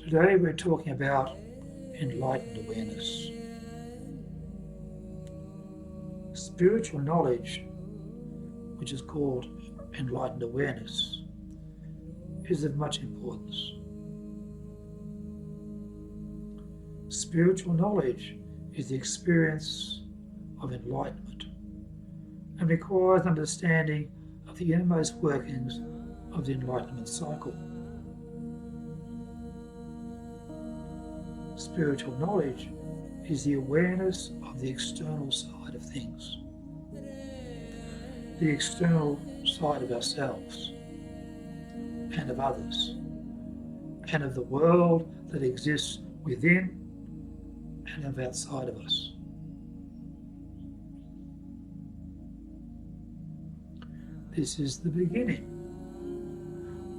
Today we're talking about enlightened awareness. Spiritual knowledge, which is called enlightened awareness, is of much importance. Spiritual knowledge is the experience of enlightenment and requires understanding of the innermost workings of the enlightenment cycle. Spiritual knowledge is the awareness of the external side of things, the external side of ourselves and of others, and of the world that exists within and of outside of us. This is the beginning,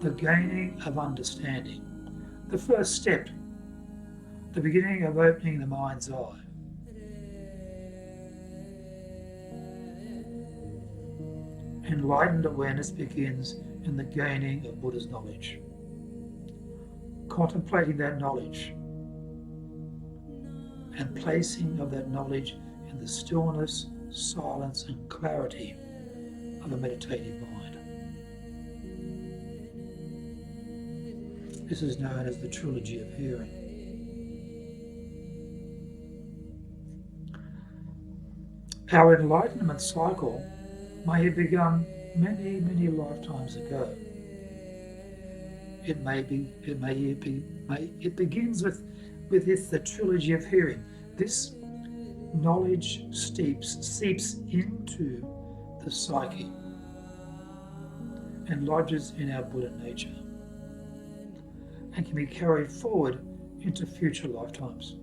the gaining of understanding, the first step, the beginning of opening the mind's eye. Enlightened awareness begins in the gaining of Buddha's knowledge, contemplating that knowledge and placing of that knowledge in the stillness, silence and clarity of a meditative mind. This is known as the trilogy of hearing. Our enlightenment cycle may have begun many, many lifetimes ago. It begins with the trilogy of hearing. This knowledge seeps into the psyche and lodges in our Buddha nature and can be carried forward into future lifetimes.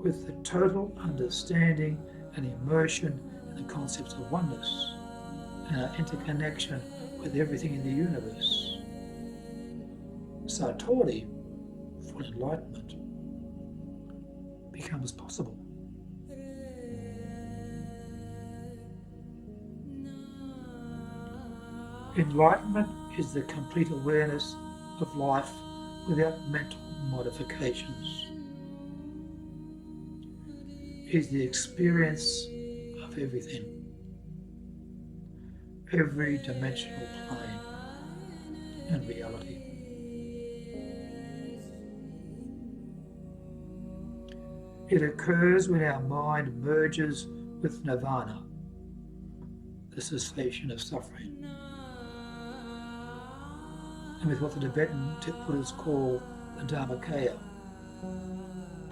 With the total understanding and immersion in the concepts of oneness and our interconnection with everything in the universe, Satori, full enlightenment, becomes possible. Enlightenment is the complete awareness of life without mental modifications. It is the experience of everything, every dimensional plane and reality. It occurs when our mind merges with nirvana, the cessation of suffering, and with what the Tibetan Buddhists call the Dharmakaya,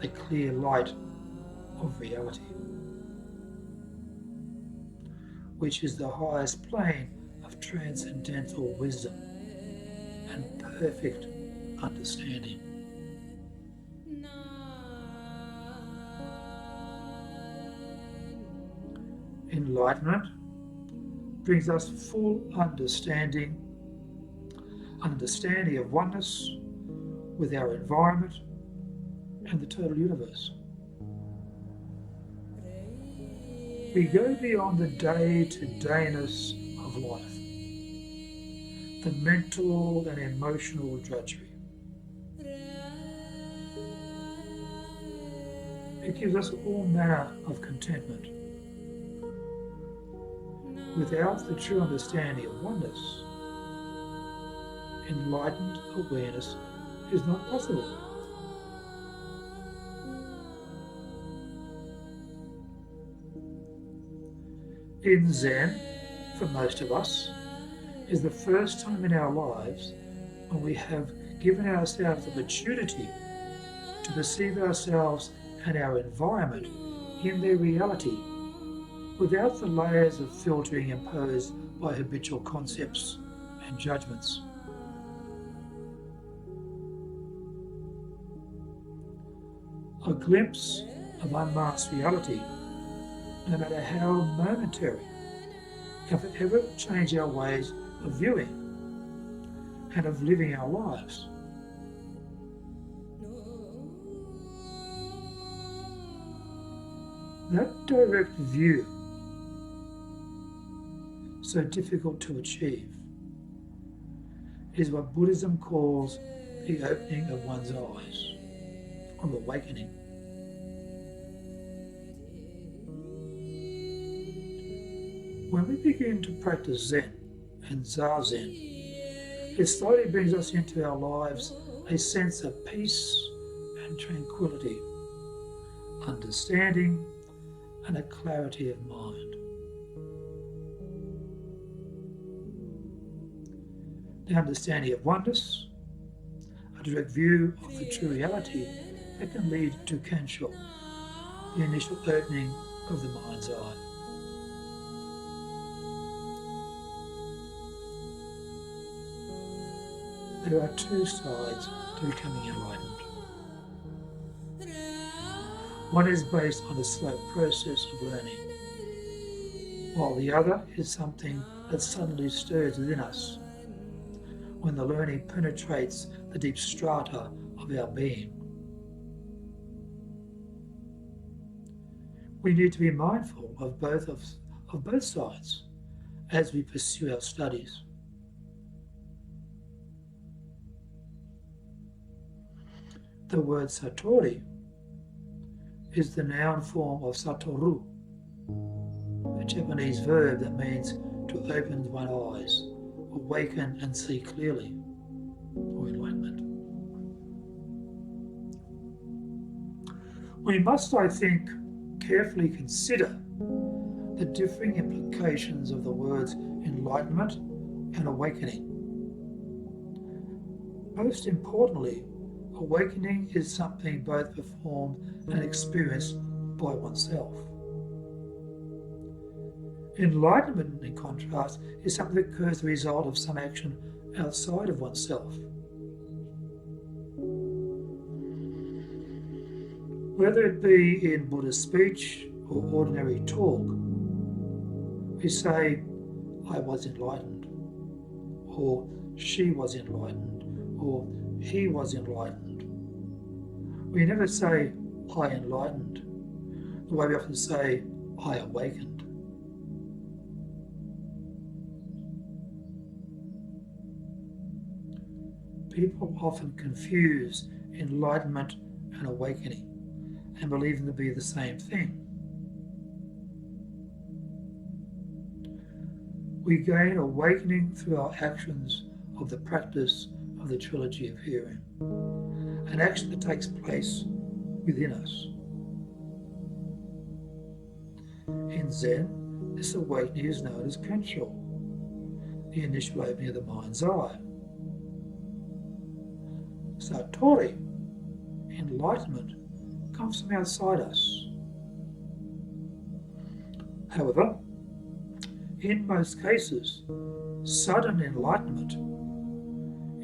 the clear light of reality, which is the highest plane of transcendental wisdom and perfect understanding. Enlightenment brings us full understanding of oneness with our environment and the total universe. We go beyond the day-to-dayness of life, the mental and emotional drudgery. It gives us all manner of contentment. Without the true understanding of oneness, enlightened awareness is not possible. In Zen, for most of us, is the first time in our lives when we have given ourselves the opportunity to perceive ourselves and our environment in their reality without the layers of filtering imposed by habitual concepts and judgments. A glimpse of unmasked reality, no matter how momentary, can forever change our ways of viewing and of living our lives. That direct view, so difficult to achieve, is what Buddhism calls the opening of one's eyes, or awakening. When we begin to practice Zen and Zazen, it slowly brings us into our lives a sense of peace and tranquility, understanding, and a clarity of mind. The understanding of oneness, a direct view of the true reality that can lead to Kensho, the initial opening of the mind's eye. There are two sides to becoming enlightened. One is based on a slow process of learning, while the other is something that suddenly stirs within us when the learning penetrates the deep strata of our being. We need to be mindful of both sides as we pursue our studies. The word satori is the noun form of satoru, a Japanese verb that means to open one's eyes, awaken and see clearly, or enlightenment. We must, I think, carefully consider the differing implications of the words enlightenment and awakening. Most importantly, awakening is something both performed and experienced by oneself. Enlightenment, in contrast, is something that occurs as a result of some action outside of oneself. Whether it be in Buddhist speech or ordinary talk, we say, I was enlightened, or she was enlightened, or he was enlightened. We never say, I enlightened, the way we often say, I awakened. People often confuse enlightenment and awakening and believe them to be the same thing. We gain awakening through our actions of the practice of the trilogy of hearing, an action that takes place within us. In Zen, this awakening is known as Kensho, the initial opening of the mind's eye. Satori, enlightenment, comes from outside us. However, in most cases, sudden enlightenment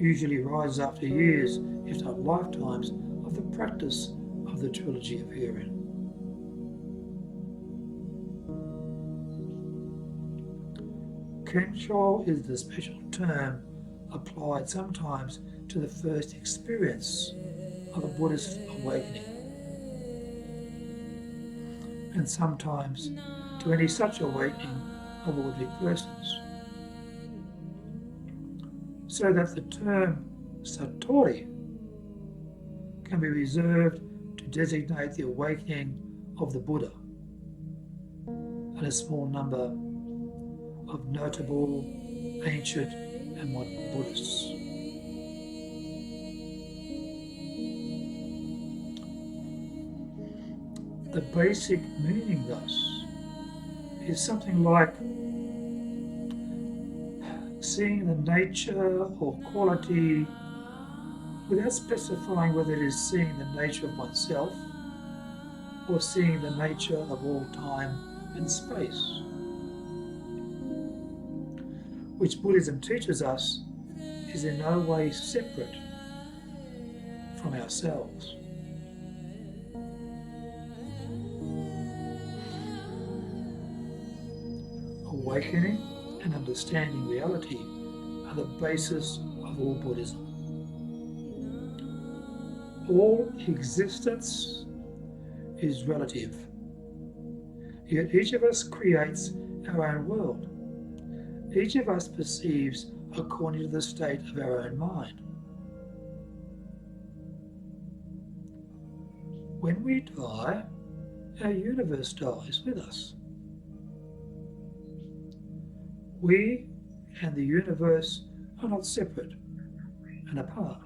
usually rises after years, if not lifetimes, of the practice of the trilogy of hearing. Kensho is the special term applied sometimes to the first experience of a Buddhist awakening, and sometimes to any such awakening of ordinary persons, so that the term satori can be reserved to designate the awakening of the Buddha and a small number of notable, ancient and modern Buddhists. The basic meaning, thus, is something like seeing the nature or quality without specifying whether it is seeing the nature of oneself or seeing the nature of all time and space, which Buddhism teaches us is in no way separate from ourselves. Awakening and understanding reality are the basis of all Buddhism. All existence is relative, yet each of us creates our own world. Each of us perceives according to the state of our own mind. When we die, our universe dies with us. We and the universe are not separate and apart.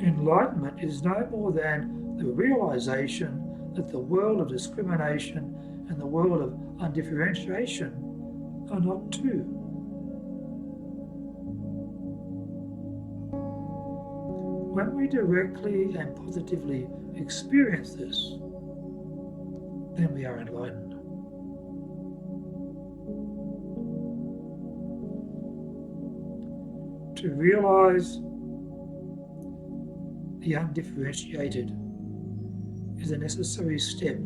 Enlightenment is no more than the realization that the world of discrimination and the world of undifferentiation are not two. When we directly and positively experience this, then we are enlightened. To realize the undifferentiated is a necessary step,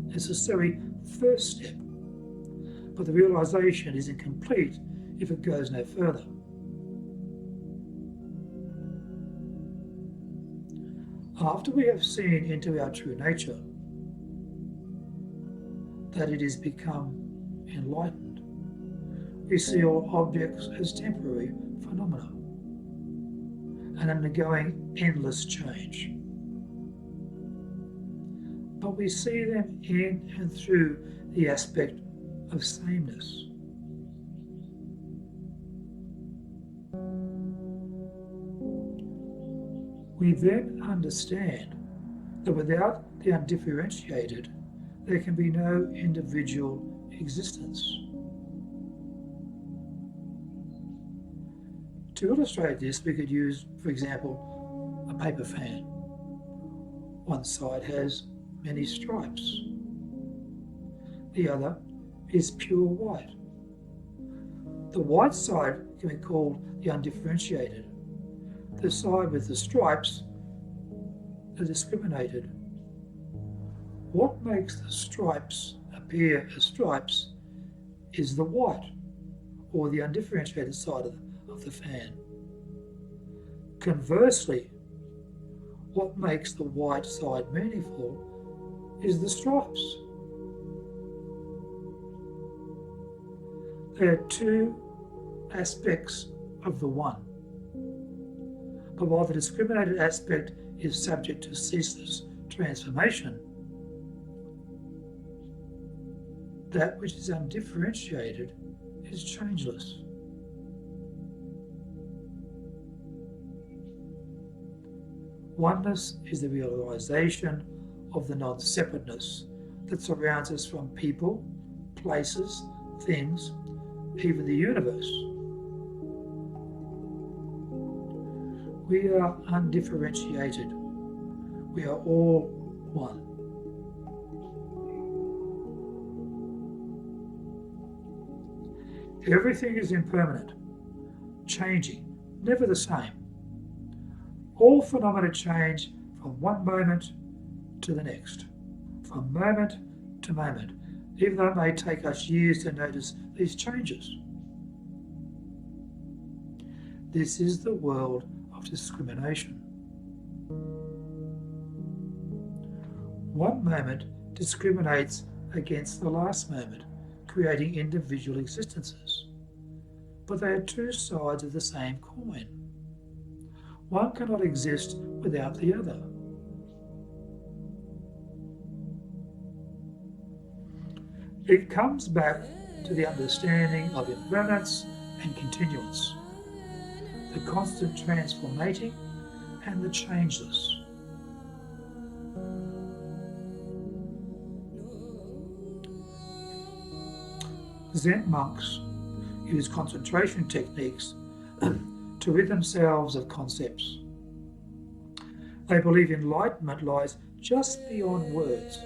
necessary first step, but the realization is incomplete if it goes no further. After we have seen into our true nature, that it is become enlightened, we see all objects as temporary phenomena and undergoing endless change. But we see them in and through the aspect of sameness. We then understand that without the undifferentiated, there can be no individual existence. To illustrate this, we could use, for example, a paper fan. One side has many stripes. The other is pure white. The white side can be called the undifferentiated. The side with the stripes, the discriminated. What makes the stripes appear as stripes is the white, or the undifferentiated side of the fan. Conversely, what makes the white side meaningful is the stripes. There are two aspects of the one. But while the discriminated aspect is subject to ceaseless transformation, that which is undifferentiated is changeless. Oneness is the realization of the non-separateness that surrounds us from people, places, things, even the universe. We are undifferentiated. We are all one. Everything is impermanent, changing, never the same. All phenomena change from one moment to the next, from moment to moment, even though it may take us years to notice these changes. This is the world of discrimination. One moment discriminates against the last moment, creating individual existences. But they are two sides of the same coin. One cannot exist without the other. It comes back to the understanding of impermanence and continuance, the constant transformating and the changeless. Zen monks use concentration techniques to rid themselves of concepts. They believe enlightenment lies just beyond words,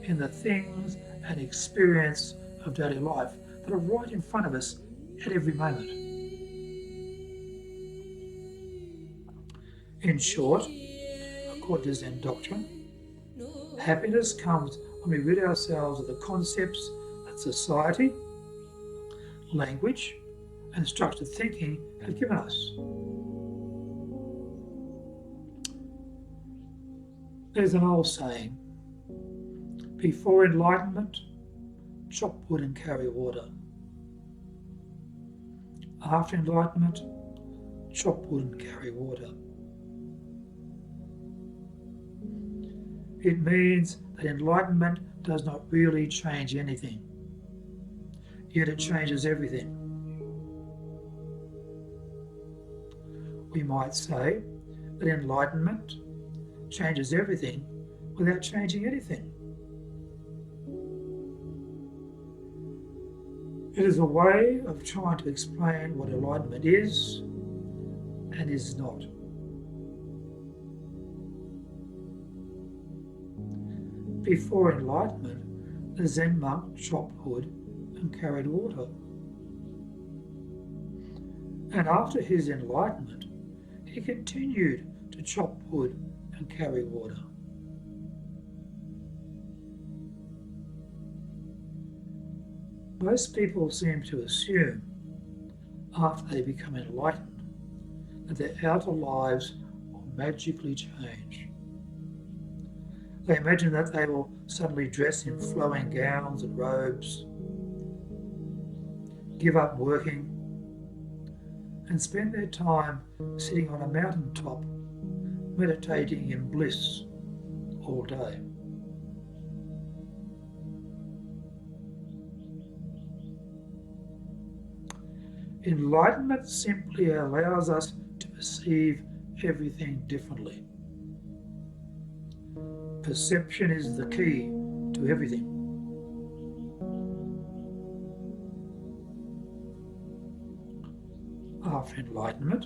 in the things and experience of daily life that are right in front of us at every moment. In short, according to Zen doctrine, happiness comes when we rid ourselves of the concepts that society, language, and structured thinking have given us. There's an old saying, before enlightenment, chop wood and carry water. After enlightenment, chop wood and carry water. It means that enlightenment does not really change anything, yet it changes everything. We might say that enlightenment changes everything without changing anything. It is a way of trying to explain what enlightenment is and is not. Before enlightenment, the Zen monk chopped wood and carried water. And after his enlightenment, he continued to chop wood and carry water. Most people seem to assume, after they become enlightened, that their outer lives will magically change. They imagine that they will suddenly dress in flowing gowns and robes, give up working, and spend their time sitting on a mountaintop, meditating in bliss all day. Enlightenment simply allows us to perceive everything differently. Perception is the key to everything. After enlightenment,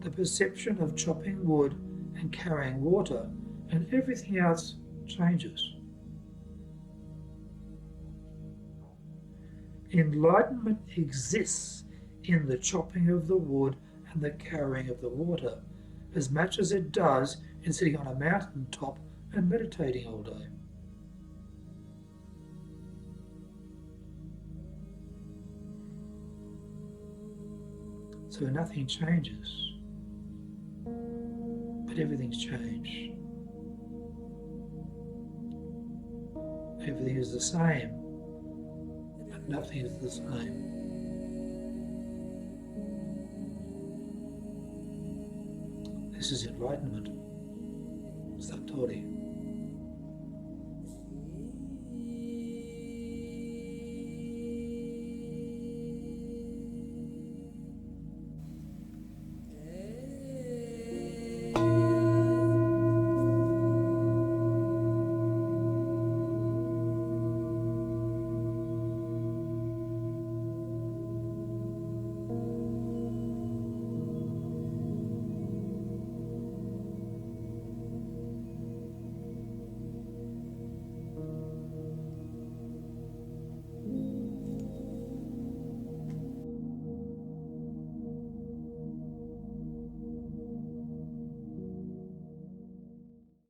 the perception of chopping wood and carrying water and everything else changes. Enlightenment exists in the chopping of the wood and the carrying of the water as much as it does in sitting on a mountain top and meditating all day. So nothing changes, but everything's changed. Everything is the same, but nothing is the same. This is enlightenment. Satori.